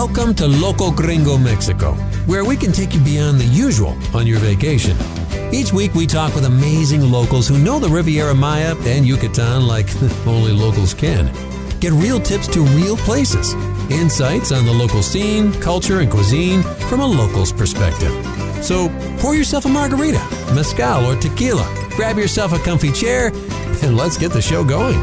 Welcome to Loco Gringo, Mexico, where we can take you beyond the usual on your vacation. Each week we talk with amazing locals who know the Riviera Maya and Yucatan like only locals can. Get real tips to real places, insights on the local scene, culture, and cuisine from a local's perspective. So pour yourself a margarita, mezcal, or tequila, grab yourself a comfy chair, and let's get the show going.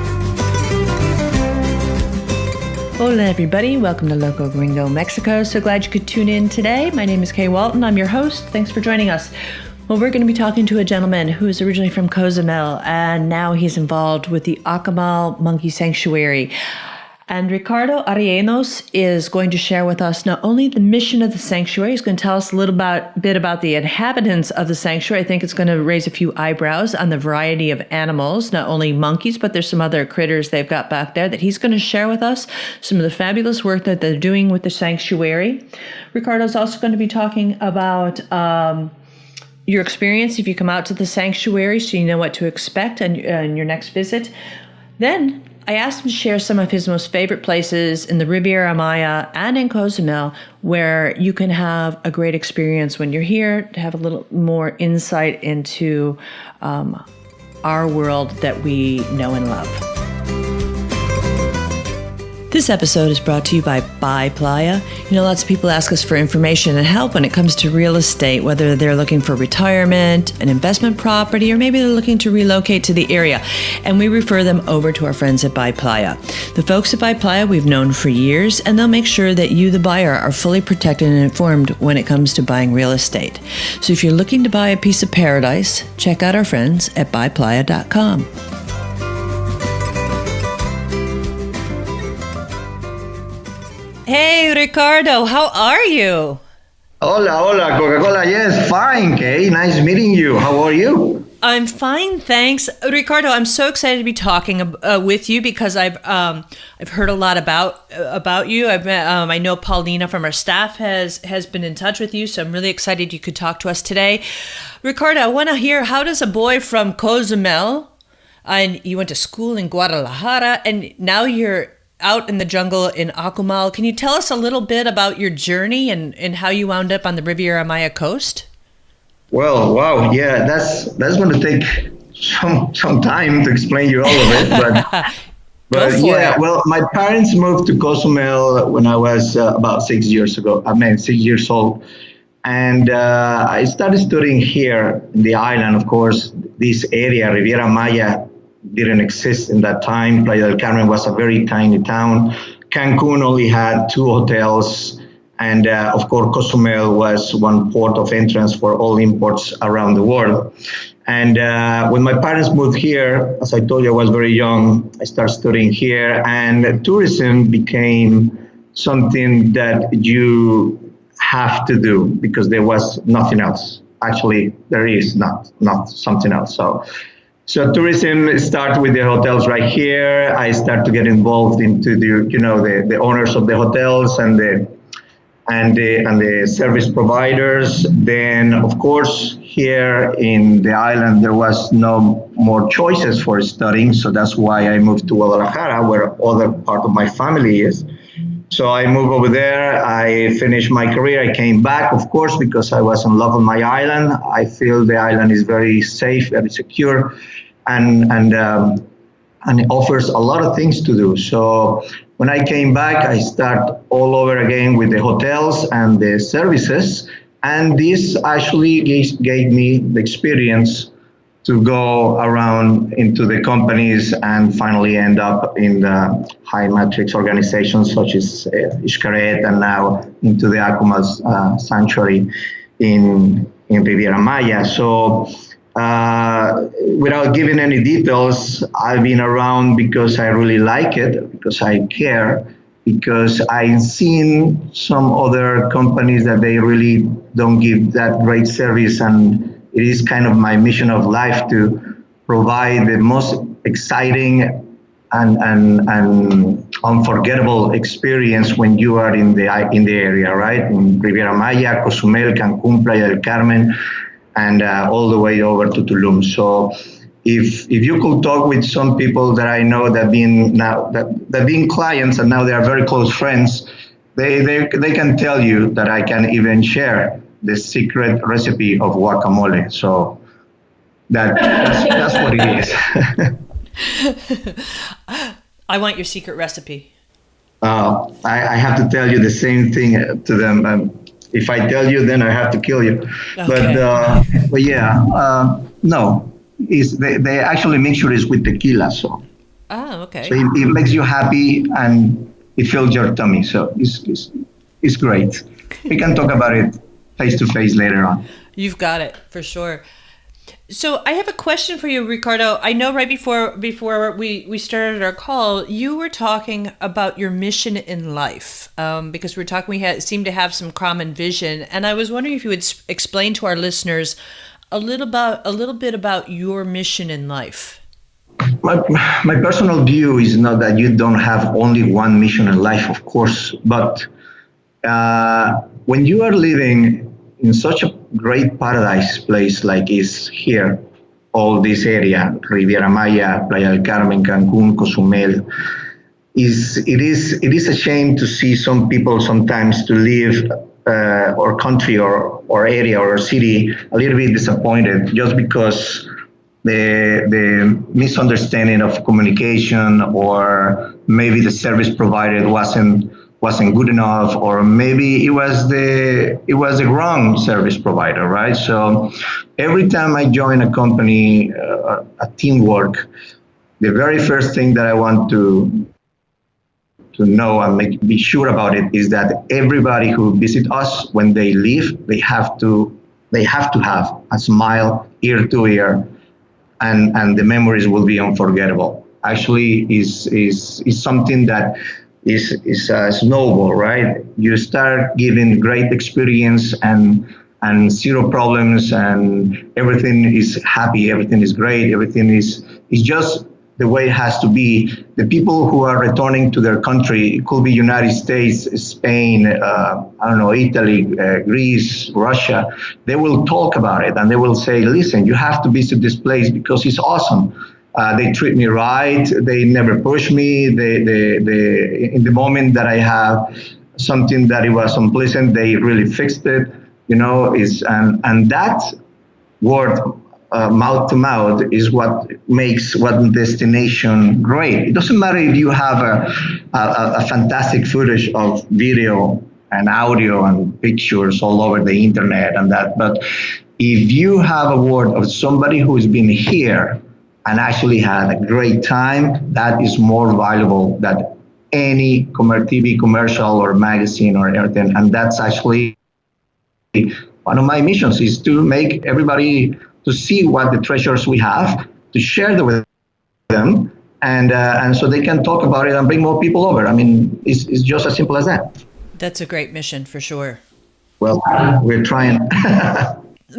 Hola everybody, welcome to Loco Gringo, Mexico. So glad you could tune in today. My name is Kay Walton, I'm your host. Thanks for joining us. Well, we're going to be talking to a gentleman who is originally from Cozumel, and now he's involved with the Akumal Monkey Sanctuary. And Ricardo Arellanos is going to share with us not only the mission of the sanctuary, he's going to tell us a little bit about the inhabitants of the sanctuary. I think it's going to raise a few eyebrows on the variety of animals, not only monkeys, but there's some other critters they've got back there that he's going to share with us, some of the fabulous work that they're doing with the sanctuary. Ricardo's also going to be talking about your experience if you come out to the sanctuary so you know what to expect on your next visit. Then I asked him to share some of his most favorite places in the Riviera Maya and in Cozumel where you can have a great experience when you're here, to have a little more insight into our world that we know and love. This episode is brought to you by Playa. You know, lots of people ask us for information and help when it comes to real estate, whether they're looking for retirement, an investment property, or maybe they're looking to relocate to the area. And we refer them over to our friends at Playa. The folks at Playa we've known for years, and they'll make sure that you, the buyer, are fully protected and informed when it comes to buying real estate. So if you're looking to buy a piece of paradise, check out our friends at buyplaya.com. Hey, Ricardo, how are you? Hola, Coca-Cola. Yes, fine, Kay. Nice meeting you. How are you? I'm fine, thanks. Ricardo, I'm so excited to be talking with you because I've heard a lot about you. I know Paulina from our staff has been in touch with you, so I'm really excited you could talk to us today. Ricardo, I want to hear, how does a boy from Cozumel, and you went to school in Guadalajara, and now you're out in the jungle in Akumal. Can you tell us a little bit about your journey and how you wound up on the Riviera Maya coast? Well, wow, yeah, that's going to take some time to explain you all of it, but yeah, well, my parents moved to Cozumel when I was about 6 years ago. 6 years old, and I started studying here in the island. Of course, this area, Riviera Maya, didn't exist in that time. Playa del Carmen was a very tiny town. Cancun only had 2 hotels. And of course, Cozumel was one port of entrance for all imports around the world. And when my parents moved here, as I told you, I was very young. I started studying here, and tourism became something that you have to do because there was nothing else. Actually, there is not something else. So tourism starts with the hotels right here. I start to get involved into the owners of the hotels and the service providers. Then, of course, here in the island, there was no more choices for studying. So that's why I moved to Guadalajara, where other part of my family is. So I moved over there. I finished my career. I came back, of course, because I was in love with my island. I feel the island is very safe, very secure, and it offers a lot of things to do. So when I came back, I start all over again with the hotels and the services. And this actually gave me the experience to go around into the companies and finally end up in the high matrix organizations such as Xcaret, and now into the Akumal Sanctuary in Riviera Maya. So without giving any details, I've been around because I really like it, because I care, because I've seen some other companies that they really don't give that great service, and it is kind of my mission of life to provide the most exciting and unforgettable experience when you are in the area, right? In Riviera Maya, Cozumel, Cancun, Playa del Carmen, and all the way over to Tulum. So if you could talk with some people that I know that being clients and now they are very close friends, they can tell you that I can even share the secret recipe of guacamole. So that's what it is. I want your secret recipe. I have to tell you the same thing to them. If I tell you, then I have to kill you. Okay. But yeah, no, they actually mixture is with tequila. So. Oh, okay. So it makes you happy and it fills your tummy. So it's great. We can talk about it face to face later on. You've got it for sure. So I have a question for you, Ricardo. I know right before we started our call, you were talking about your mission in life, because we seem to have some common vision, and I was wondering if you would explain to our listeners a little bit about your mission in life. My personal view is not that you don't have only one mission in life, of course, but when you are living in such a great paradise place like is here, all this area, Riviera Maya, Playa del Carmen, Cancun, Cozumel, it is a shame to see some people sometimes to live or country or area or city a little bit disappointed just because the misunderstanding of communication, or maybe the service provided wasn't good enough, or maybe it was the wrong service provider, right? So every time I join a company, a teamwork, the very first thing that I want to know and be sure about it is that everybody who visit us, when they leave, they have to have a smile ear to ear, and the memories will be unforgettable. Actually, is something that is a snowball, right? You start giving great experience and zero problems, and everything is happy, everything is great, everything is just the way it has to be. The people who are returning to their country, it could be United States, Spain, Italy, Greece, Russia, they will talk about it and they will say, listen, you have to visit this place because it's awesome. They treat me right. They never push me. They in the moment that I have something that it was unpleasant, they really fixed it. And that word, mouth to mouth, is what makes one destination great. It doesn't matter if you have a fantastic footage of video and audio and pictures all over the internet and that, but if you have a word of somebody who's been here and actually had a great time, that is more valuable than any TV commercial or magazine or anything. And that's actually one of my missions, is to make everybody to see what the treasures we have, to share them with them, and so they can talk about it and bring more people over. I mean, it's just as simple as that. That's a great mission for sure. Well, we're trying.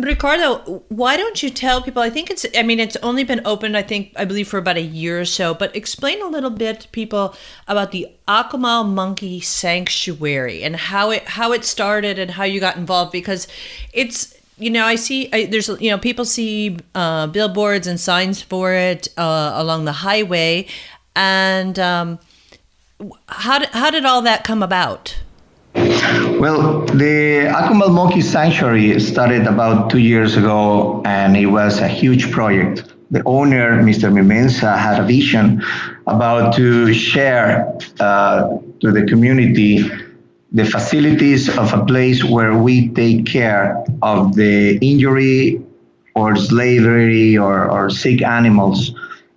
Ricardo, why don't you tell people, it's only been open, I believe for about a year or so, but explain a little bit to people about the Akumal Monkey Sanctuary and how it started and how you got involved, because it's, people see billboards and signs for it along the highway, and how did all that come about? Well, the Akumal Monkey Sanctuary started about 2 years ago, and it was a huge project. The owner, Mr. Mimensa, had a vision about to share to the community the facilities of a place where we take care of the injury or slavery or sick animals.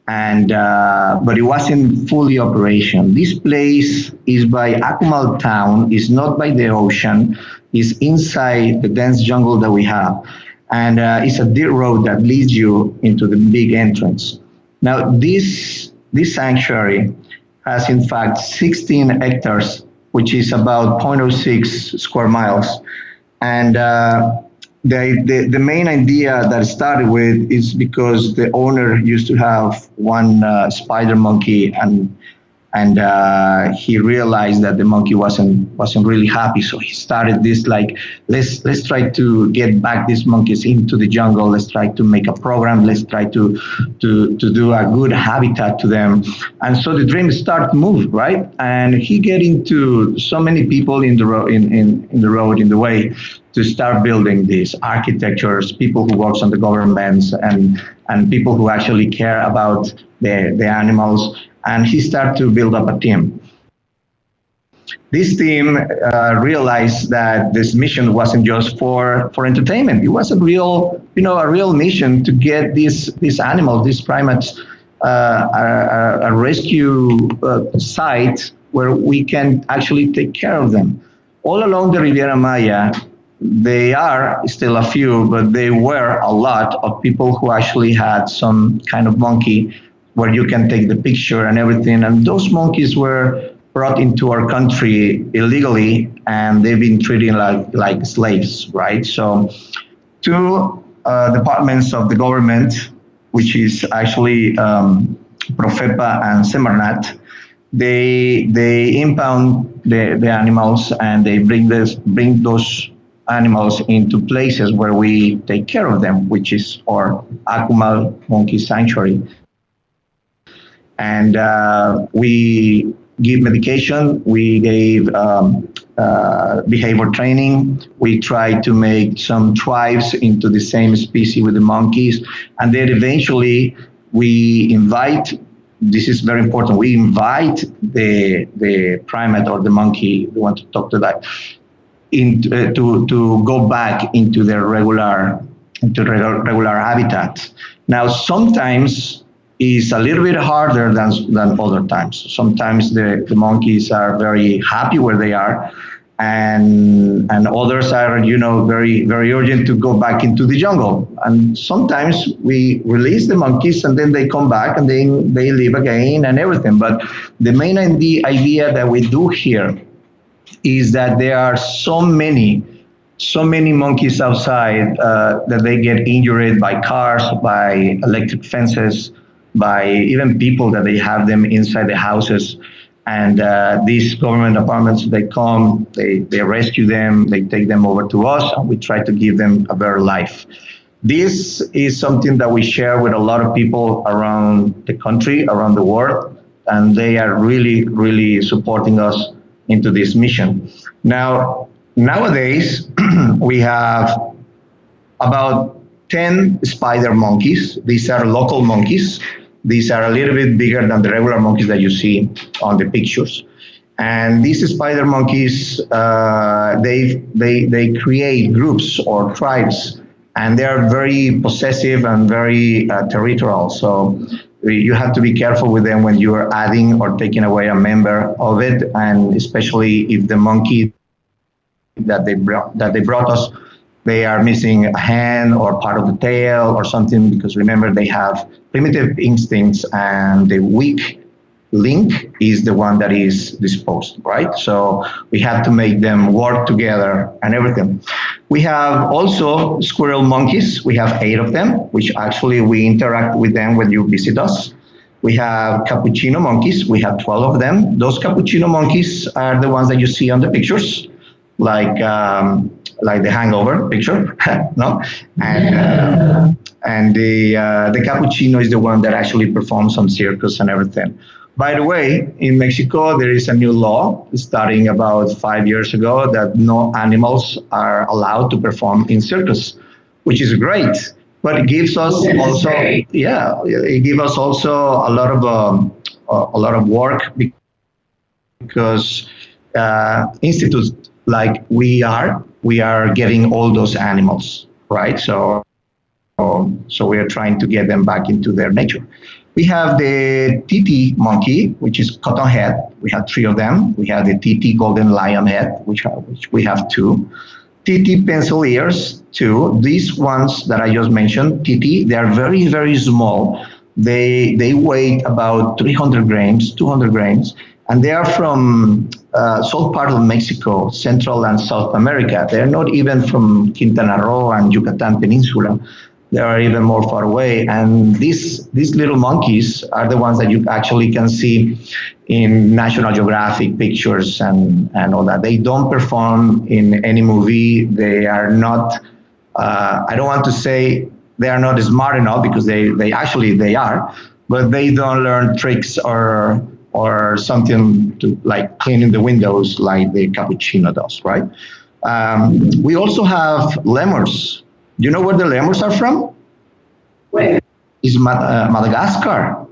And but it wasn't fully operation. This place is by Akumal town, is not by the ocean, is inside the dense jungle that we have. And it's a dirt road that leads you into the big entrance. Now, this sanctuary has in fact 16 hectares, which is about 0.06 square miles. And the main idea that started with is because the owner used to have one spider monkey, and And he realized that the monkey wasn't really happy. So he started this like, let's try to get back these monkeys into the jungle. Let's try to make a program. Let's try to do a good habitat to them. And so the dream started to move, right? And he get into so many people in the in the way to start building these architectures, people who works on the governments and people who actually care about the animals. And he started to build up a team. This team realized that this mission wasn't just for entertainment. It was a real mission to get these animals, these primates, a rescue site where we can actually take care of them. All along the Riviera Maya, they are still a few, but they were a lot of people who actually had some kind of monkey where you can take the picture and everything. And those monkeys were brought into our country illegally, and they've been treated like slaves, right? So two departments of the government, which is actually Profepa and Semarnat, they impound the animals, and they bring those animals into places where we take care of them, which is our Akumal Monkey Sanctuary. And we give medication, we gave behavior training, we try to make some tribes into the same species with the monkeys, and then eventually we invite, this is very important, we invite the primate or the monkey, we want to talk to that, to go back into their regular habitat. Now, sometimes is a little bit harder than other times. Sometimes the monkeys are very happy where they are, and others are, very, very urgent to go back into the jungle. And sometimes we release the monkeys and then they come back and then they live again and everything. But the main idea that we do here is that there are so many monkeys outside that they get injured by cars, by electric fences, by even people that they have them inside the houses. And these government departments, they come, they rescue them, they take them over to us, and we try to give them a better life. This is something that we share with a lot of people around the country, around the world, and they are really, really supporting us into this mission. Now, nowadays, we have about 10 spider monkeys. These are local monkeys. These are a little bit bigger than the regular monkeys that you see on the pictures. And these spider monkeys, they create groups or tribes, and they are very possessive and very territorial. So you have to be careful with them when you are adding or taking away a member of it, and especially if the monkey that they brought us, they are missing a hand or part of the tail or something, because remember, they have primitive instincts, and the weak link is the one that is disposed, right? So we have to make them work together and everything. We have also squirrel monkeys. We have 8 of them, which actually we interact with them when you visit us. We have cappuccino monkeys. We have 12 of them. Those cappuccino monkeys are the ones that you see on the pictures, like the Hangover picture, no? And the cappuccino is the one that actually performs some circus and everything. By the way, in Mexico, there is a new law starting about 5 years ago that no animals are allowed to perform in circus, which is great. But it gives us also, it gives us also a lot of work, because institutes like we are getting all those animals, right? So we are trying to get them back into their nature. We have the TT monkey, which is cotton head. We have 3 of them. We have the TT golden lion head, which we have 2. TT pencil ears, 2. These ones that I just mentioned, TT, they are very, very small. They weigh about 300 grams, 200 grams, and they are from south part of Mexico, Central and South America. They're not even from Quintana Roo and Yucatan Peninsula. They are even more far away. And these little monkeys are the ones that you actually can see in National Geographic pictures and all that. They don't perform in any movie. They are not, I don't want to say they are not smart enough, because they actually they are, but they don't learn tricks or something to like cleaning the windows like the cappuccino does, right? We also have lemurs. Do you know where the lemurs are from? Where? It's Madagascar.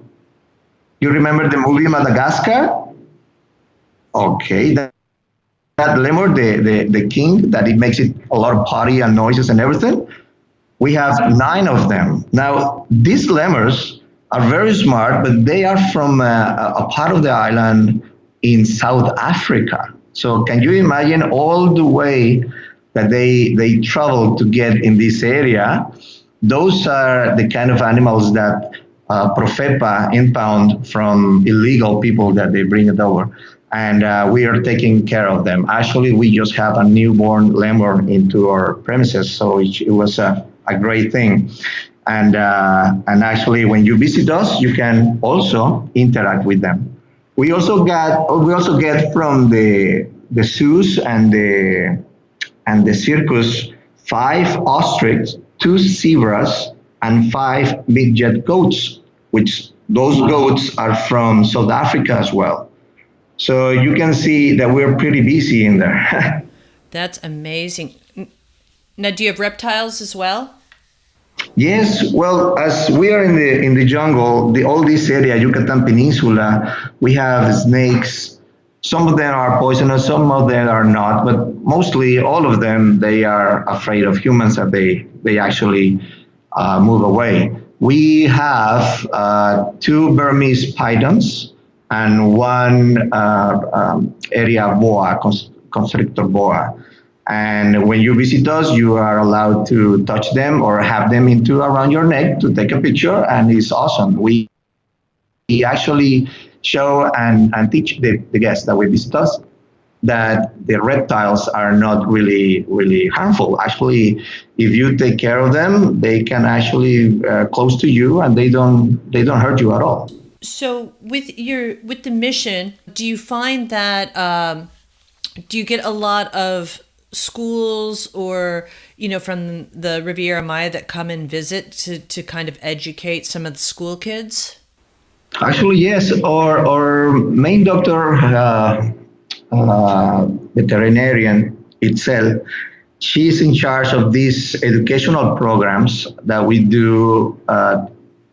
You remember the movie Madagascar? Okay, that lemur, the king, that it makes it a lot of party and noises and everything. We have 9 of them. Now, these lemurs are very smart, but they are from a part of the island in South Africa. So can you imagine all the way that they travel to get in this area? Those are the kind of animals that Profepa impound from illegal people that they bring it over. And we are taking care of them. Actually, we just have a newborn lemur into our premises, so it was a great thing. And actually, when you visit us, you can also interact with them. We also get from the zoos and the circus 5 ostriches, 2 zebras, and 5 midget goats, which those goats are from South Africa as well. So you can see that we're pretty busy in there. That's amazing. Now, do you have reptiles as well? Yes, well, as we are in the jungle, all this area, Yucatan Peninsula, we have snakes. Some of them are poisonous, some of them are not, but mostly all of them, they are afraid of humans, that they actually move away. We have 2 Burmese pythons and 1 area boa, constrictor boa. And when you visit us, you are allowed to touch them or have them around your neck to take a picture, and it's awesome. We actually show and teach the guests that will visit us that the reptiles are not really harmful. Actually, if you take care of them, they can actually close to you, and they don't hurt you at all. So with the mission, do you find that do you get a lot of schools or from the Riviera Maya that come and visit to kind of educate some of the school kids? Actually, yes. Our main doctor, veterinarian itself, she's in charge of these educational programs that we do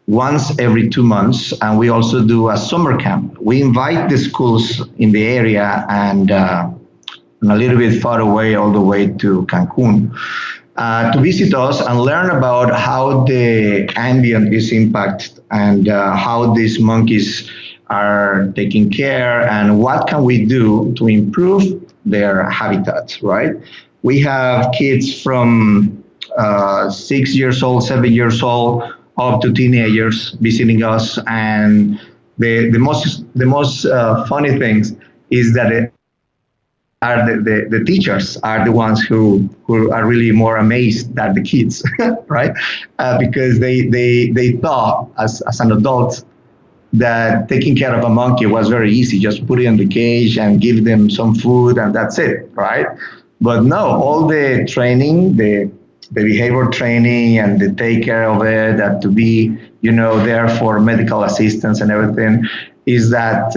once every 2 months, and we also do a summer camp. We invite the schools in the area and a little bit far away, all the way to Cancun, to visit us and learn about how the ambient is impacted and how these monkeys are taken care and what can we do to improve their habitats, right? We have kids from 6 years old, 7 years old, up to teenagers visiting us, and the most funny things is that the teachers are the ones who are really more amazed than the kids, right? Because they thought as an adult that taking care of a monkey was very easy, just put it in the cage and give them some food and that's it, right? But no, all the training, the behavior training and the take care of it, that to be, there for medical assistance and everything, is that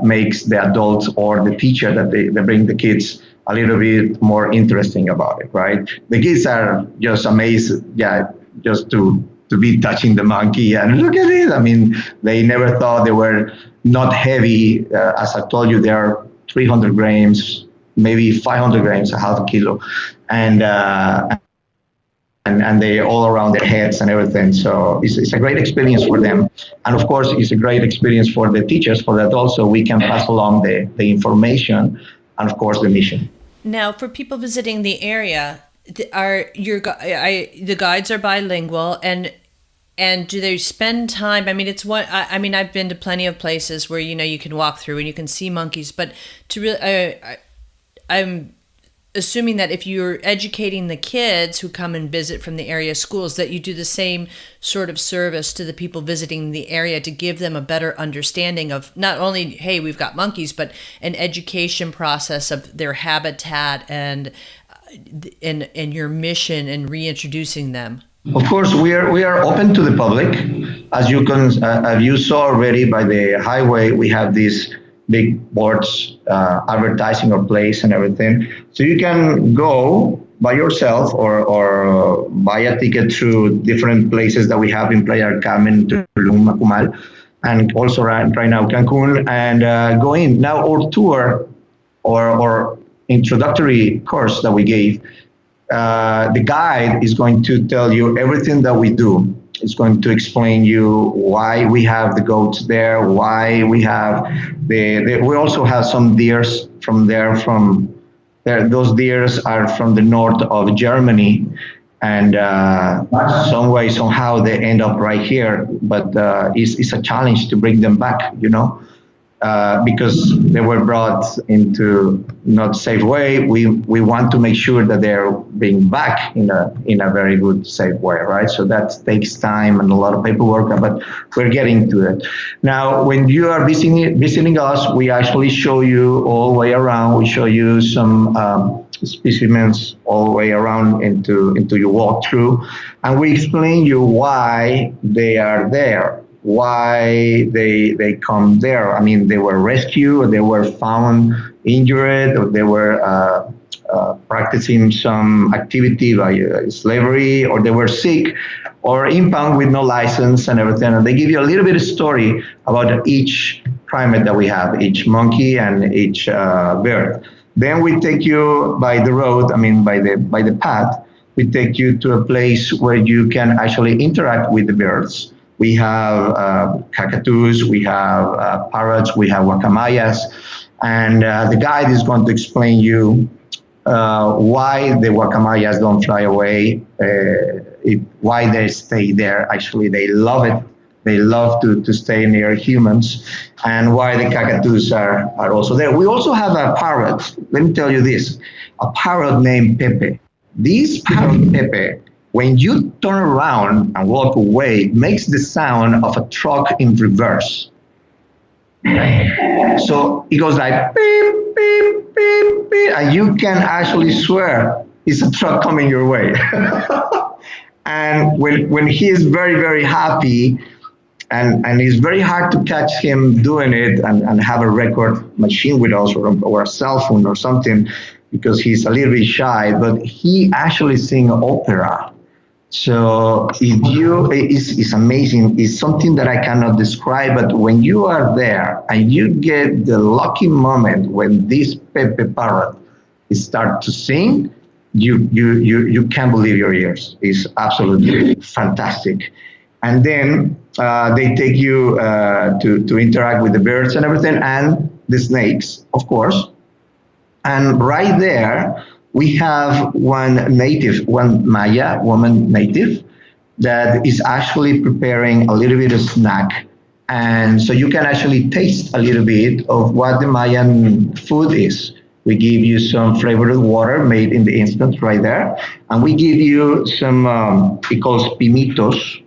makes the adults or the teacher that they bring the kids a little bit more interesting about it, right? The kids are just amazed, just to be touching the monkey and look at it. I mean, they never thought they were not heavy. As I told you, they are 300 grams, maybe 500 grams, a half a kilo. And they all around their heads and everything. So it's a great experience for them. And of course, it's a great experience for the teachers, for that also we can pass along the information and of course the mission. Now, for people visiting the area, the guides are bilingual, and do they spend time? I mean, I've been to plenty of places where you can walk through and you can see monkeys, but to really, assuming that if you're educating the kids who come and visit from the area schools, that you do the same sort of service to the people visiting the area to give them a better understanding of not only, hey, we've got monkeys, but an education process of their habitat and your mission in reintroducing them. Of course, we are open to the public. As you saw already by the highway, we have these big boards advertising our place and everything. So you can go by yourself or buy a ticket through different places that we have in Playa del Carmen, Tulum, Akumal, and also right now Cancun, and go in. Now our tour or introductory course that we gave, the guide is going to tell you everything that we do. It's going to explain you why we have the goats there, why we have we also have some deers from there. Those deers are from the north of Germany, and some way, somehow they end up right here. But it's a challenge to bring them back, because they were brought into not safe way. We want to make sure that they're being back in a very good, safe way, right? So that takes time and a lot of paperwork, but we're getting to it. Now, when you are visiting us, we actually show you all the way around. We show you some specimens all the way around into your walkthrough, and we explain you why they are there, why they come there. I mean, they were rescued, or they were found injured, or they were practicing some activity by slavery, or they were sick, or impound with no license and everything. And they give you a little bit of story about each primate that we have, each monkey and each bird. Then we take you by the road, by the path. We take you to a place where you can actually interact with the birds. We have cockatoos, we have parrots, we have guacamayas, and the guide is going to explain you why the guacamayas don't fly away, why they stay there. Actually, they love it. They love to stay near humans, and why the cockatoos are also there. We also have a parrot. Let me tell you this, a parrot named Pepe. This parrot, Pepe, when you turn around and walk away, it makes the sound of a truck in reverse. Right? So it goes like beep, beep, beep, beep, and you can actually swear it's a truck coming your way. And when he is very, very happy, and it's very hard to catch him doing it and have a record machine with us or a cell phone or something, because he's a little bit shy, but he actually sings opera. So it's amazing. It's something that I cannot describe, but when you are there and you get the lucky moment when this Pepe parrot starts to sing, you can't believe your ears. It's absolutely fantastic. And then they take you to interact with the birds and everything, and the snakes, of course. And right there, we have one Maya woman native that is actually preparing a little bit of snack. And so you can actually taste a little bit of what the Mayan food is. We give you some flavored water made in the instant right there. And we give you some, it calls pimitos.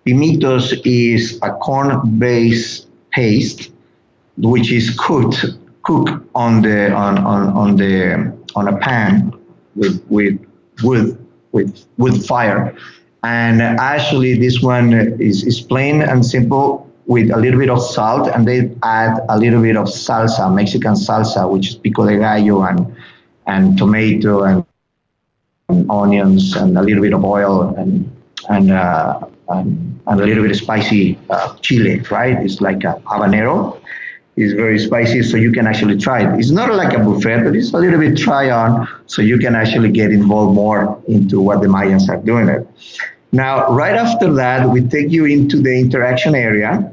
Pimitos is a corn-based paste, which is cooked on a pan with wood fire. And actually this one is plain and simple with a little bit of salt, and they add a little bit of salsa, Mexican salsa, which is pico de gallo and tomato and onions and a little bit of oil and a little bit of spicy chili, right? It's like a habanero. It's very spicy, so you can actually try it. It's not like a buffet, but it's a little bit try on, so you can actually get involved more into what the Mayans are doing it. Now, right after that, we take you into the interaction area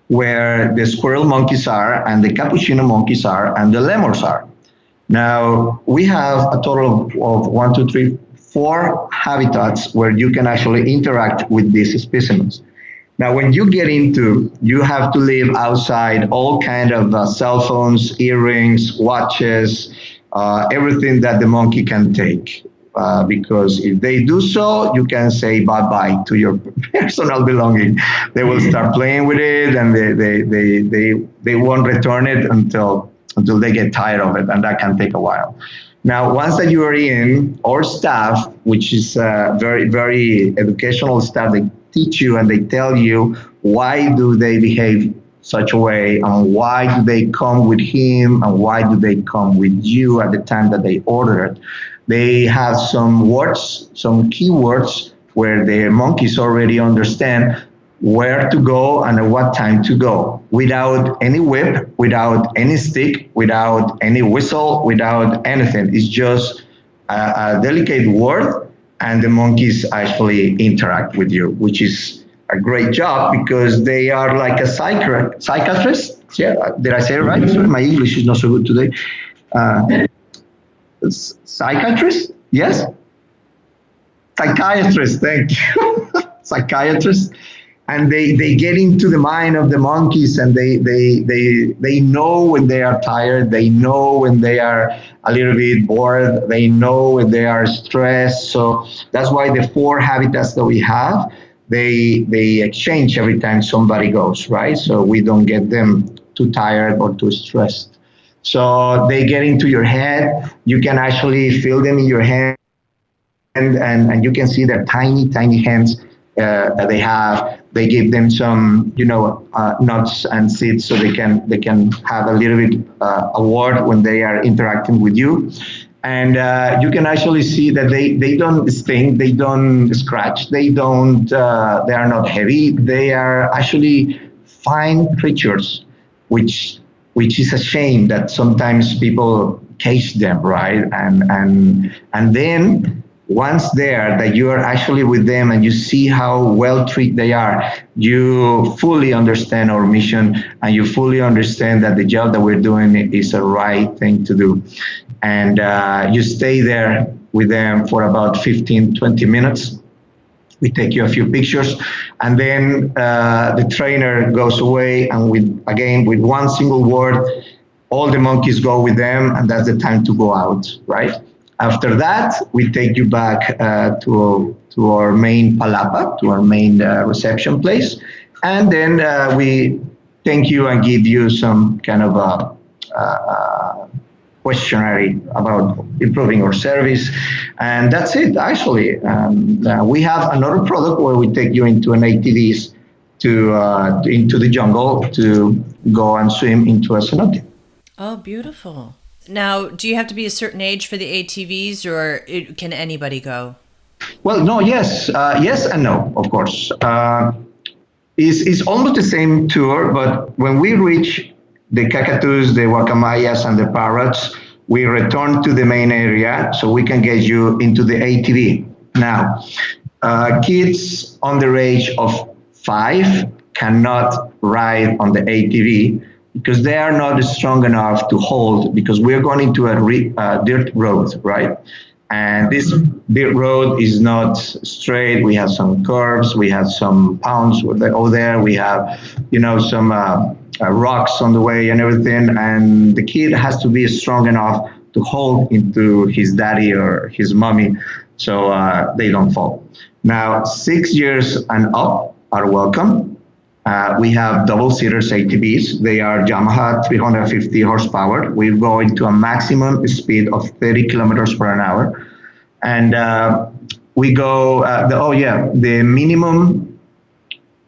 where the squirrel monkeys are, and the capuchino monkeys are, and the lemurs are. Now, we have a total of 4 habitats where you can actually interact with these specimens. Now, when you get into, you have to leave outside all kind of cell phones, earrings, watches, everything that the monkey can take. Because if they do so, you can say bye-bye to your personal belonging. They will start playing with it, and they won't return it until they get tired of it, and that can take a while. Now, once that you are in, our staff, which is very, very educational staff, they teach you and they tell you why do they behave such a way, and why do they come with him, and why do they come with you at the time that they order it. They have some words, some keywords where the monkeys already understand where to go and at what time to go, without any whip, without any stick, without any whistle, without anything. It's just a delicate word, and the monkeys actually interact with you, which is a great job because they are like a psychiatrist. Yeah, did I say it right? Sorry, my English is not so good today. Psychiatrist? Yes? Psychiatrist, thank you. Psychiatrist. And they get into the mind of the monkeys, and they know when they are tired, they know when they are a little bit bored, they know when they are stressed. So that's why the 4 habitats that we have, they exchange every time somebody goes, right? So we don't get them too tired or too stressed. So they get into your head. You can actually feel them in your hand, and you can see their tiny, tiny hands that they have. They give them some, nuts and seeds so they can have a little bit award when they are interacting with you. And you can actually see that they don't sting, they don't scratch, they are not heavy. They are actually fine creatures, which is a shame that sometimes people cage them, right? And then once there, that you are actually with them and you see how well treated they are, you fully understand our mission, and you fully understand that the job that we're doing is the right thing to do. And you stay there with them for about 15, 20 minutes. We take you a few pictures, and then the trainer goes away, and with one single word, all the monkeys go with them, and that's the time to go out, right? After that, we take you back to our main palapa, to our main reception place, and then we thank you and give you some kind of a questionnaire about improving our service, and that's it. Actually, we have another product where we take you into an ATVs into the jungle to go and swim into a cenote. Oh, beautiful. Now, do you have to be a certain age for the ATVs, or can anybody go? Well, no, yes and no, of course. It's almost the same tour, but when we reach the cockatoos, the guacamayas, and the parrots, we return to the main area so we can get you into the ATV. Now, kids under age of 5 cannot ride on the ATV because they are not strong enough to hold, because we're going into a dirt road, right? And this dirt road is not straight. We have some curves, we have some pounds over there, we have, some rocks on the way and everything. And the kid has to be strong enough to hold into his daddy or his mommy so they don't fall. Now, 6 years and up are welcome. We have double-seaters ATVs. They are Yamaha 350 horsepower. We go into a maximum speed of 30 kilometers per hour. And we go, the minimum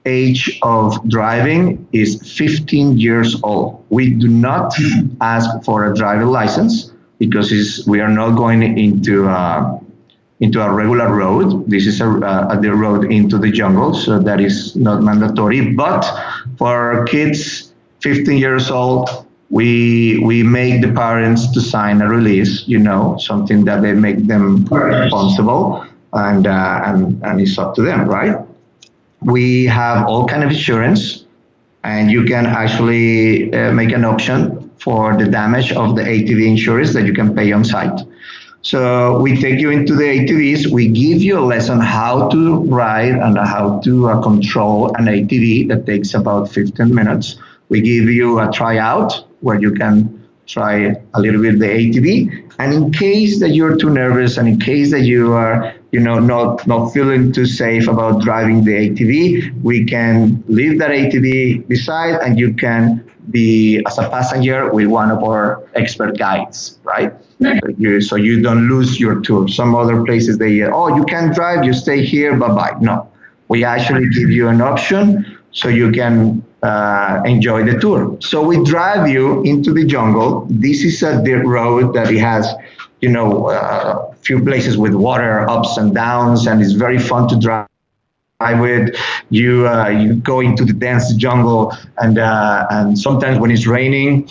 age of driving is 15 years old. We do not ask for a driver license because we are not going into a regular road. This is the road into the jungle, so that is not mandatory. But for kids 15 years old, we make the parents to sign a release, something that they make them responsible, and it's up to them, right? We have all kind of insurance, and you can actually make an option for the damage of the ATV insurance that you can pay on site. So we take you into the ATVs, we give you a lesson how to ride and how to control an ATV that takes about 15 minutes. We give you a tryout where you can try a little bit the ATV. And in case that you're too nervous, and in case that you are, not feeling too safe about driving the ATV, we can leave that ATV beside, and you can be as a passenger with one of our expert guides, right? So you don't lose your tour. Some other places you can't drive, you stay here, bye-bye. No, we actually give you an option so you can enjoy the tour. So we drive you into the jungle. This is a dirt road that it has, a few places with water, ups and downs, and it's very fun to drive with. You go into the dense jungle, and sometimes when it's raining,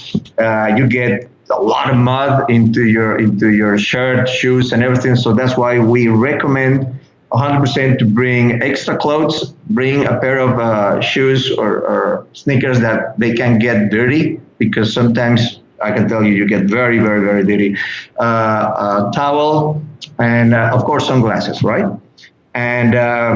you get a lot of mud into your shirt, shoes, and everything. So that's why we recommend 100% to bring extra clothes, bring a pair of shoes or sneakers that they can get dirty, because sometimes I can tell you get very, very, very dirty. A towel, and of course sunglasses, right? And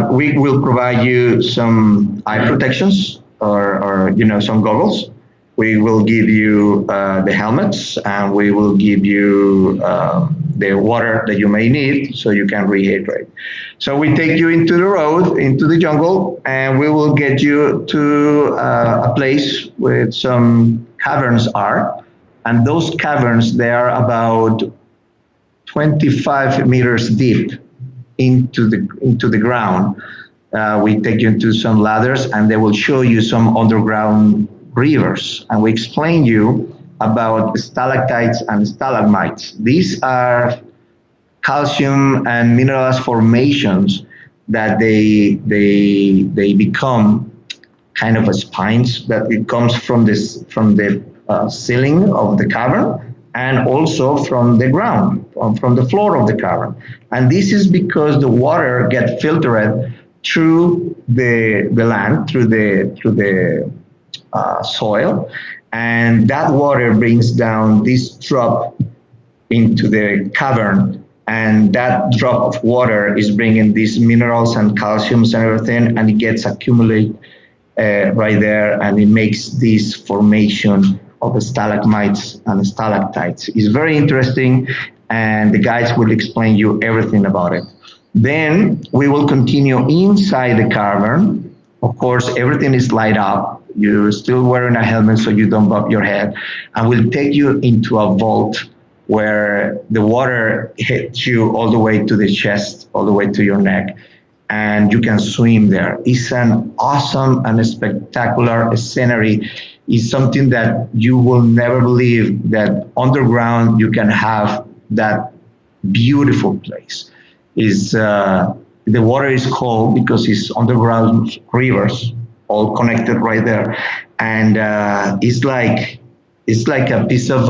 we will provide you some eye protections or some goggles. We will give you the helmets, and we will give you the water that you may need so you can rehydrate. So we take you into the road, into the jungle, and we will get you to a place where some caverns are. And those caverns, they are about 25 meters deep into the ground. We take you into some ladders, and they will show you some underground rivers, and we explain you about stalactites and stalagmites. These are calcium and minerals formations that they become kind of a spines that it comes from the ceiling of the cavern, and also from the ground, from the floor of the cavern. And this is because the water gets filtered through the land, through the soil, and that water brings down this drop into the cavern, and that drop of water is bringing these minerals and calciums and everything, and it gets accumulated right there, and it makes this formation of stalagmites and stalactites. It's very interesting, and the guides will explain you everything about it. Then we will continue inside the cavern. Of course, everything is light up. You're still wearing a helmet so you don't bump your head. And we'll take you into a vault where the water hits you all the way to the chest, all the way to your neck, and you can swim there. It's an awesome and a spectacular scenery. It's something that you will never believe that underground you can have that beautiful place. The water is cold because it's underground rivers, all connected right there, and it's like a piece of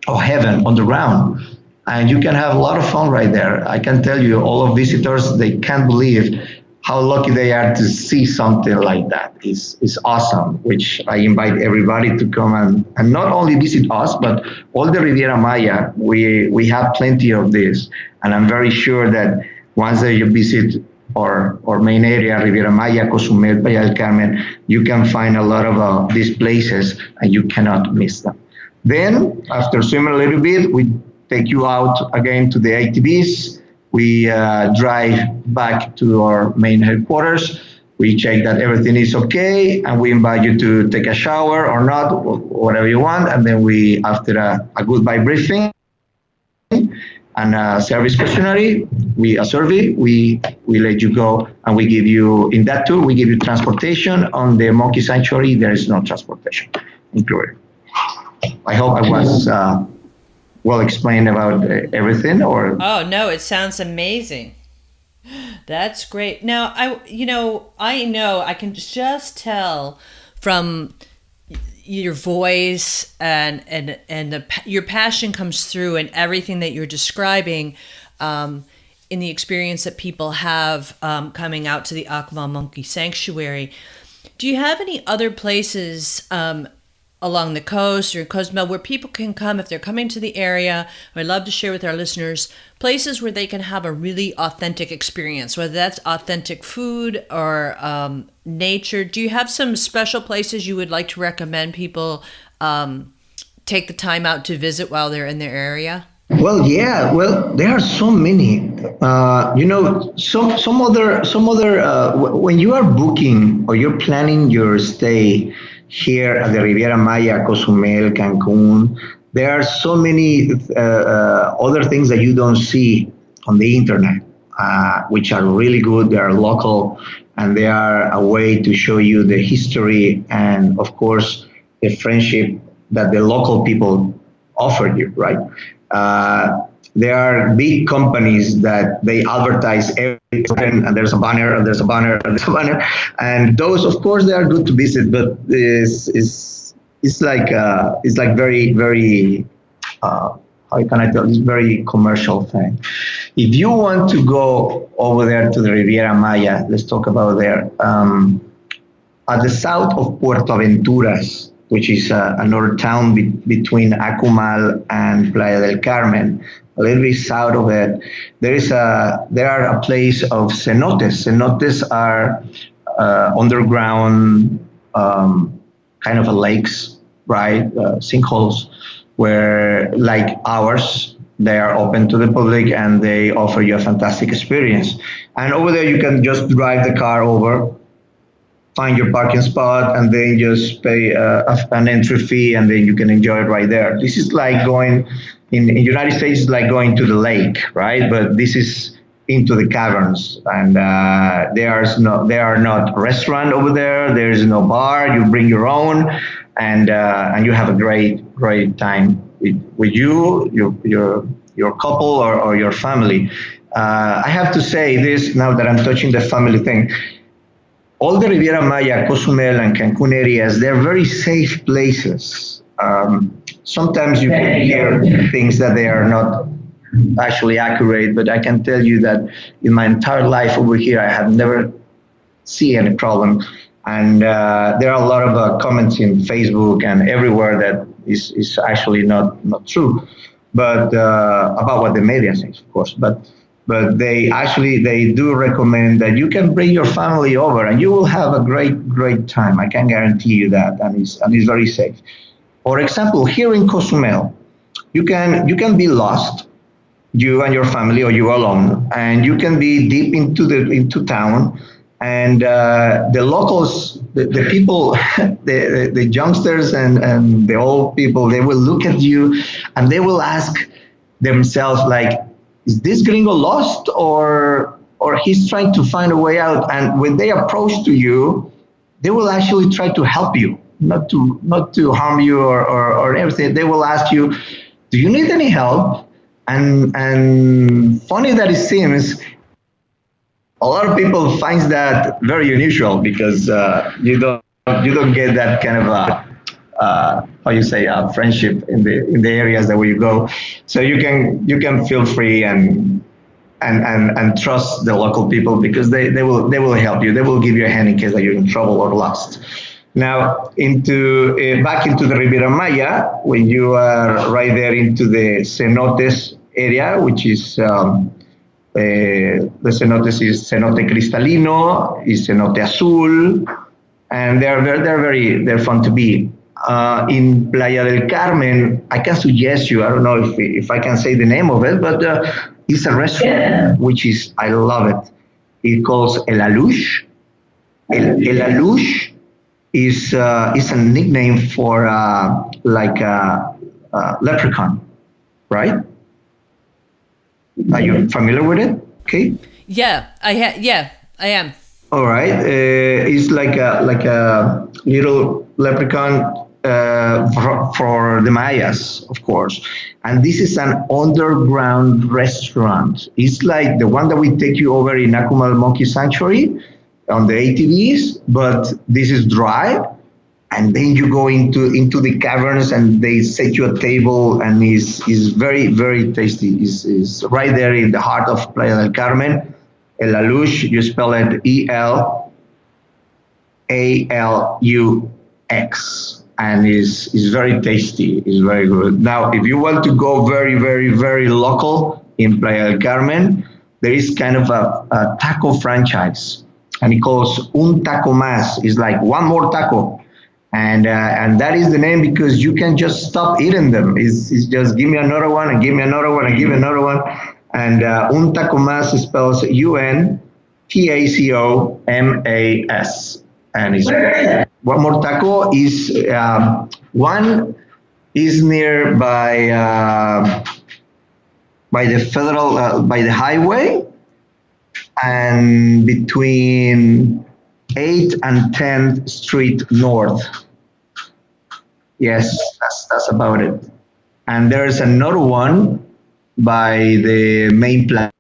heaven underground, and you can have a lot of fun right there. I can tell you, all of visitors, they can't believe how lucky they are to see something like that. It's awesome, which I invite everybody to come and not only visit us, but all the Riviera Maya. We have plenty of this, and I'm very sure that once that you visit our main area, Riviera Maya, Cozumel, Playa del Carmen, you can find a lot of these places, and you cannot miss them. Then, after swimming a little bit, we take you out again to the ATVs. We drive back to our main headquarters. We check that everything is okay, and we invite you to take a shower or not, whatever you want. And then after a goodbye briefing and a service questionnaire, a survey, we let you go, and we give you, in that tour, we give you transportation. On the Monkey Sanctuary, there is no transportation included. I hope I was well explained about everything. Or oh no, it sounds amazing. That's great. Now I know I can just tell from your voice and your passion comes through in everything that you're describing, in the experience that people have coming out to the Akumal Monkey Sanctuary. Do you have any other places along the coast or Cozumel where people can come if they're coming to the area? I'd love to share with our listeners places where they can have a really authentic experience, whether that's authentic food or take the time out to visit while they're in their area? Well, yeah. Well, there are so many. When you are booking or you're planning your stay here at the Riviera Maya, Cozumel, Cancun, there are so many other things that you don't see on the internet, which are really good. They are local, and they are a way to show you the history and, of course, the friendship that the local people offer you, right? There are big companies that they advertise everything, and there's a banner, and there's a banner, and there's a banner, and those, of course, they are good to visit, but it's like very, very how can I tell? It's very commercial thing. If you want to go over there to the Riviera Maya, let's talk about there. At the south of Puerto Aventuras, which is another town between Akumal and Playa del Carmen, a little bit south of it, there are a place of cenotes. Cenotes are underground kind of a lakes, right? Sinkholes, where like ours, they are open to the public and they offer you a fantastic experience. And over there, you can just drive the car over, find your parking spot, and then just pay an entry fee, and then you can enjoy it right there. This is like going in the United States, it's like going to the lake, right? But this is into the caverns, and there are not restaurant over there. There is no bar. You bring your own, and you have a great time with you, your couple, or your family. I have to say this now that I'm touching the family thing. All the Riviera Maya, Cozumel, and Cancun areas, they're very safe places. Sometimes you can hear things that they are not actually accurate, but I can tell you that in my entire life over here, I have never seen any problem. And there are a lot of comments in Facebook and everywhere that is actually not true, but about what the media says, of course. But they do recommend that you can bring your family over and you will have a great time. I can guarantee you that, and it's very safe. For example, here in Cozumel, you can be lost, you and your family, or you alone, and you can be deep into town, and the locals, the people, the youngsters and the old people, they will look at you and they will ask themselves, like, is this gringo lost, or he's trying to find a way out? And when they approach to you, they will actually try to help you, not to harm you or everything. They will ask you, do you need any help? And funny that it seems, a lot of people finds that very unusual, because you don't get that kind of friendship in the areas that we go. So you can feel free and trust the local people, because they will help you. They will give you a hand in case that you're in trouble or lost. Now back into the Riviera Maya, when you are right there into the cenotes area, which is the cenotes is cenote cristalino, is cenote azul, and they're fun to be. In Playa del Carmen, I can suggest you, I don't know if I can say the name of it, but it's a restaurant, which is, I love it. It calls El Alush. El Alush is a nickname for like a leprechaun, right? Are you familiar with it? Okay. Yeah, I am. All right. It's like a little leprechaun for the Mayas, of course. And this is an underground restaurant. It's like the one that we take you over in Akumal Monkey Sanctuary on the ATVs, but this is dry. And then you go into the caverns and they set you a table, and is very, very tasty. Is right there in the heart of Playa del Carmen. El Alush, you spell it ELALUX, and is very tasty. It's very good. Now, if you want to go very, very, very local in Playa del Carmen, there is kind of a taco franchise, and it calls Un Taco Más. It's like one more taco. and that is the name because you can just stop eating them. It's just give me another one and give me another one and give me another one. And un taco más spells UNTACOMAS. And it's one more taco is one is near by the federal by the highway and between 8th and 10th Street North. Yes, that's about it. And there's another one by the main plaza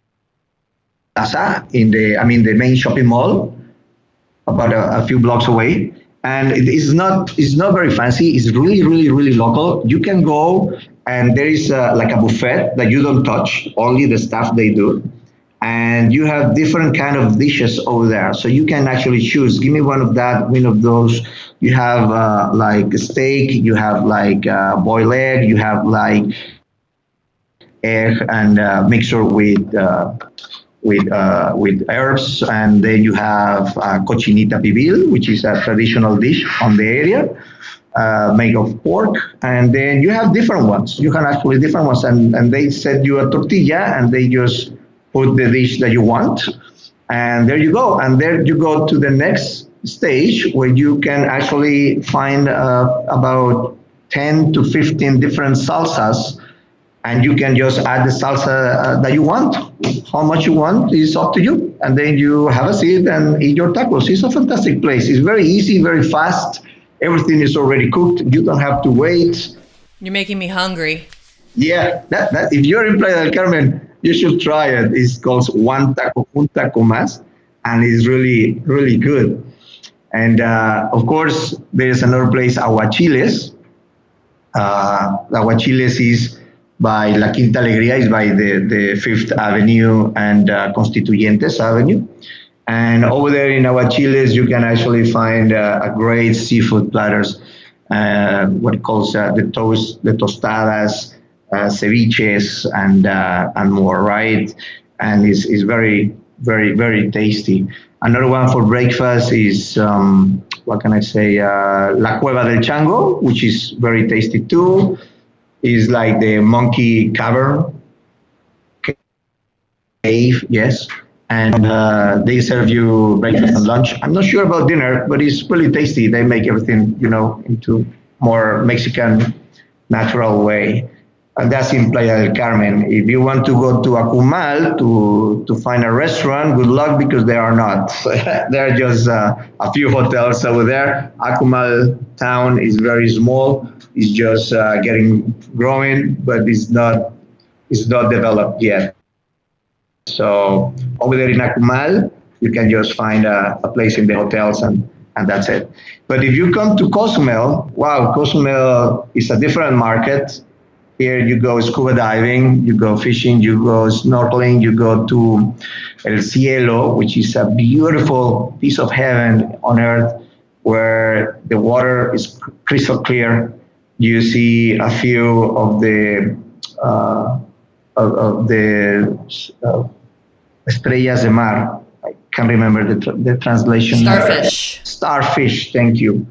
the main shopping mall, about a few blocks away. And it's not very fancy. It's really, really, really local. You can go and there is like a buffet that you don't touch, only the staff they do. And you have different kind of dishes over there. So you can actually choose, give me one of that, one of those. You have like steak, you have like boiled egg, you have like egg and mixture with herbs, and then you have cochinita pibil, which is a traditional dish on the area, made of pork, and then you have different ones. You can actually different ones, and they set you a tortilla, and they just put the dish that you want, and there you go. And there you go to the next stage where you can actually find about 10 to 15 different salsas, and you can just add the salsa that you want. How much you want is up to you. And then you have a seat and eat your tacos. It's a fantastic place. It's very easy, very fast. Everything is already cooked. You don't have to wait. You're making me hungry. Yeah, that if you're in Playa del Carmen, you should try it. It's called un taco más, and it's really, really good. And of course, there's another place, Aguachiles. Aguachiles is by La Quinta Alegría, is by the Fifth Avenue and Constituyentes Avenue. And over there in Aguachiles, you can actually find a great seafood platters, what it calls the tostadas, ceviches, and more, right? And it's very, very, very tasty. Another one for breakfast is, what can I say, La Cueva del Chango, which is very tasty too. Is like the monkey cavern cave, yes. And they serve you breakfast and lunch. I'm not sure about dinner, but it's really tasty. They make everything, into more Mexican natural way. And that's in Playa del Carmen. If you want to go to Akumal to find a restaurant, good luck, because there are not. There are just a few hotels over there. Akumal town is very small. It's just growing, but it's not developed yet. So over there in Akumal, you can just find a place in the hotels, and that's it. But if you come to Cozumel, wow, Cozumel is a different market. Here you go scuba diving, you go fishing, you go snorkeling, you go to El Cielo, which is a beautiful piece of heaven on earth where the water is crystal clear. You see a few of the estrellas de mar. I can't remember the translation. Starfish, thank you.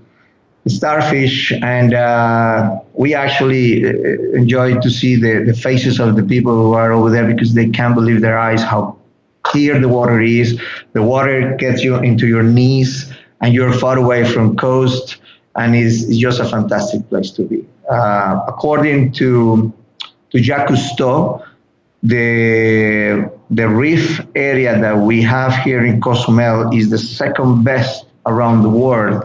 Starfish, and we actually enjoy to see the faces of the people who are over there, because they can't believe their eyes how clear the water is. The water gets you into your knees, and you're far away from coast, and it's just a fantastic place to be. According to Jacques Cousteau, the reef area that we have here in Cozumel is the second best around the world.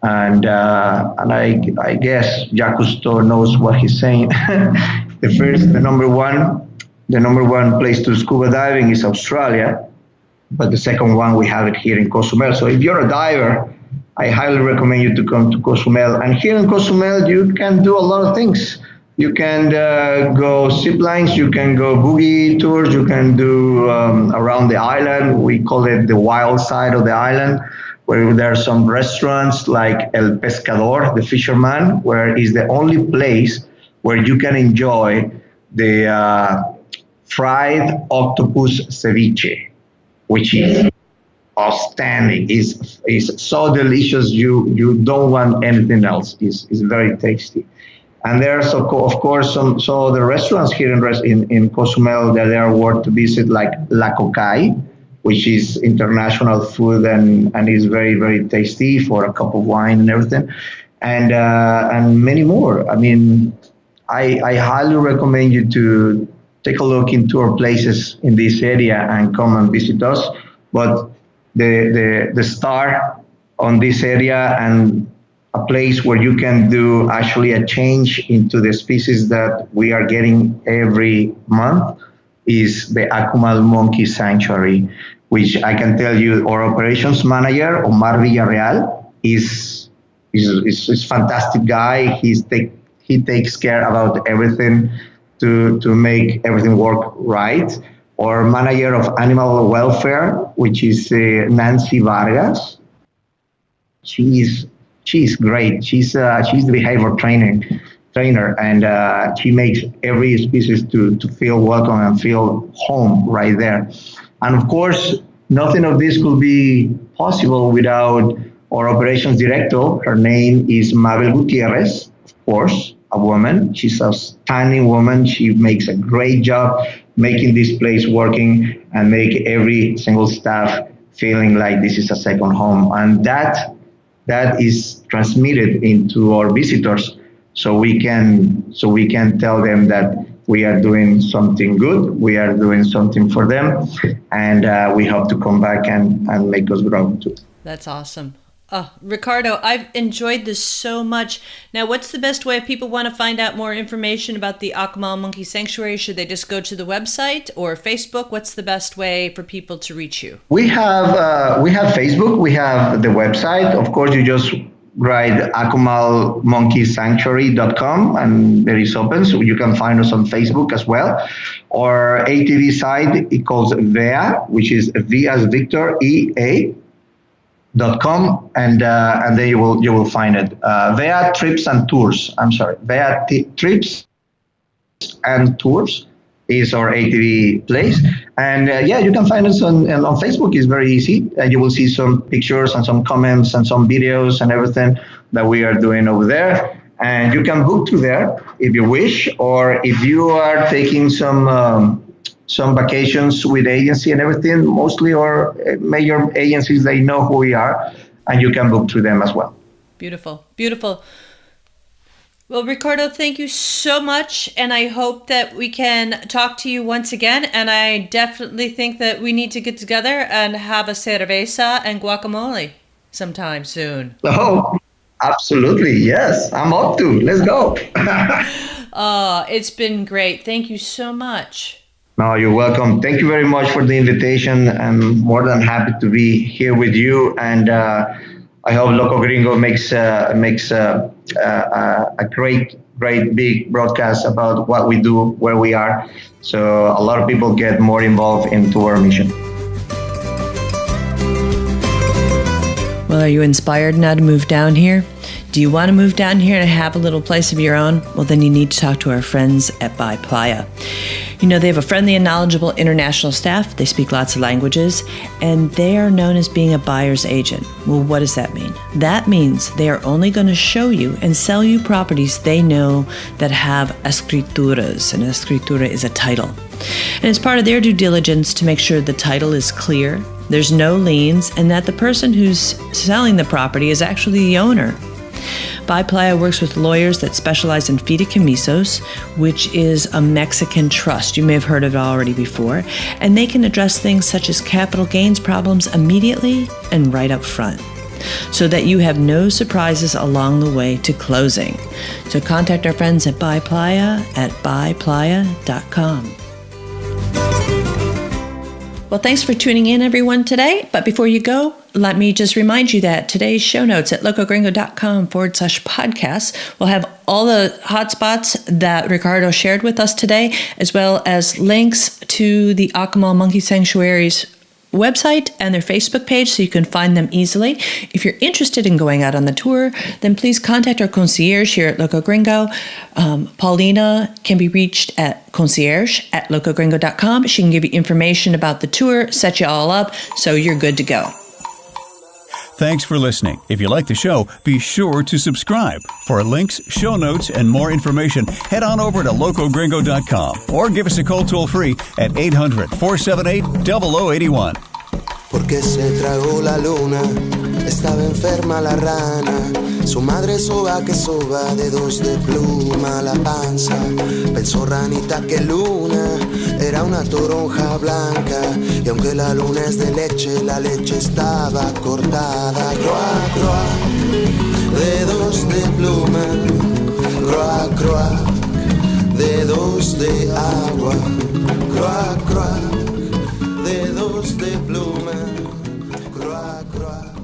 And I guess Jacques Cousteau knows what he's saying. The number one place to scuba diving is Australia, but the second one, we have it here in Cozumel. So if you're a diver, I highly recommend you to come to Cozumel. And here in Cozumel, you can do a lot of things. You can go zip lines, you can go boogie tours, you can do around the island. We call it the wild side of the island, where there are some restaurants like El Pescador, the fisherman, where is the only place where you can enjoy the fried octopus ceviche, which is outstanding. It's so delicious. You don't want anything else. It's very tasty. And there's of course some the restaurants here in Cozumel that they are worth to visit, like La Cocay, which is international food and is very very tasty for a cup of wine and everything, and many more. I mean, I highly recommend you to take a look into our places in this area and come and visit us. But the star on this area and a place where you can do actually a change into the species that we are getting every month is the Akumal Monkey Sanctuary, which I can tell you our operations manager, Omar Villarreal, is fantastic guy. He takes care about everything to make everything work right. Our manager of animal welfare, which is Nancy Vargas, she's great. She's the behavior trainer, and she makes every species to feel welcome and feel home right there. And of course, nothing of this could be possible without our operations director. Her name is Mabel Gutierrez, of course, a woman. She's a stunning woman. She makes a great job making this place working and make every single staff feeling like this is a second home. And that is transmitted into our visitors, so we can tell them that we are doing something good, we are doing something for them, and we hope to come back and make us grow too. That's awesome. Ricardo, I've enjoyed this so much. Now, what's the best way if people want to find out more information about the Akumal Monkey Sanctuary? Should they just go to the website or Facebook? What's the best way for people to reach you? We have Facebook. We have the website. Of course, you just write akumalmonkeysanctuary.com and it is open, so you can find us on Facebook as well. Our ATV site, it calls VEA, which is V as Victor, EA.com, and then you will find it. VEA Trips and Tours. I'm sorry, VEA Trips and Tours is our ATV place, and you can find us on Facebook. It's very easy, and you will see some pictures and some comments and some videos and everything that we are doing over there. And you can book through there if you wish, or if you are taking some vacations with agency and everything, mostly our major agencies, they know who we are, and you can book through them as well. Beautiful, beautiful. Well, Ricardo, thank you so much, and I hope that we can talk to you once again, and I definitely think that we need to get together and have a cerveza and guacamole sometime soon. Oh, absolutely, yes, I'm up to. Let's go. It's been great. Thank you so much. No, you're welcome. Thank you very much for the invitation. I'm more than happy to be here with you, and I hope Loco Gringo makes a great big broadcast about what we do, where we are, so a lot of people get more involved into our mission. Well, are you inspired now to move down here? Do you want to move down here and have a little place of your own? Well, then you need to talk to our friends at By Playa. You know, they have a friendly and knowledgeable international staff. They speak lots of languages, and they are known as being a buyer's agent. Well, what does that mean? That means they are only going to show you and sell you properties they know that have escrituras. And escritura is a title. And it's part of their due diligence to make sure the title is clear, there's no liens, and that the person who's selling the property is actually the owner. By Playa works with lawyers that specialize in fideicomisos, which is a Mexican trust. You may have heard of it already before. And they can address things such as capital gains problems immediately and right up front, so that you have no surprises along the way to closing. So contact our friends at By Playa at buyplaya.com. Well, thanks for tuning in, everyone, today. But before you go, let me just remind you that today's show notes at locogringo.com/podcast will have all the hotspots that Ricardo shared with us today, as well as links to the Akumal Monkey Sanctuary's website and their Facebook page, so you can find them easily. If you're interested in going out on the tour, then please contact our concierge here at Loco Gringo. Paulina can be reached at concierge@locogringo.com. She can give you information about the tour, set you all up, so you're good to go. Thanks for listening. If you like the show, be sure to subscribe. For links, show notes, and more information, head on over to locogringo.com or give us a call toll-free at 800-478-0081. Porque se tragó la luna, estaba enferma la rana. Su madre soba que soba, dedos de pluma la panza. Pensó ranita que luna era una toronja blanca. Y aunque la luna es de leche, la leche estaba cortada. Croa, croa, dedos de pluma. Croa, croa, dedos de agua. Croa, croa, dedos de pluma. Croa, croa.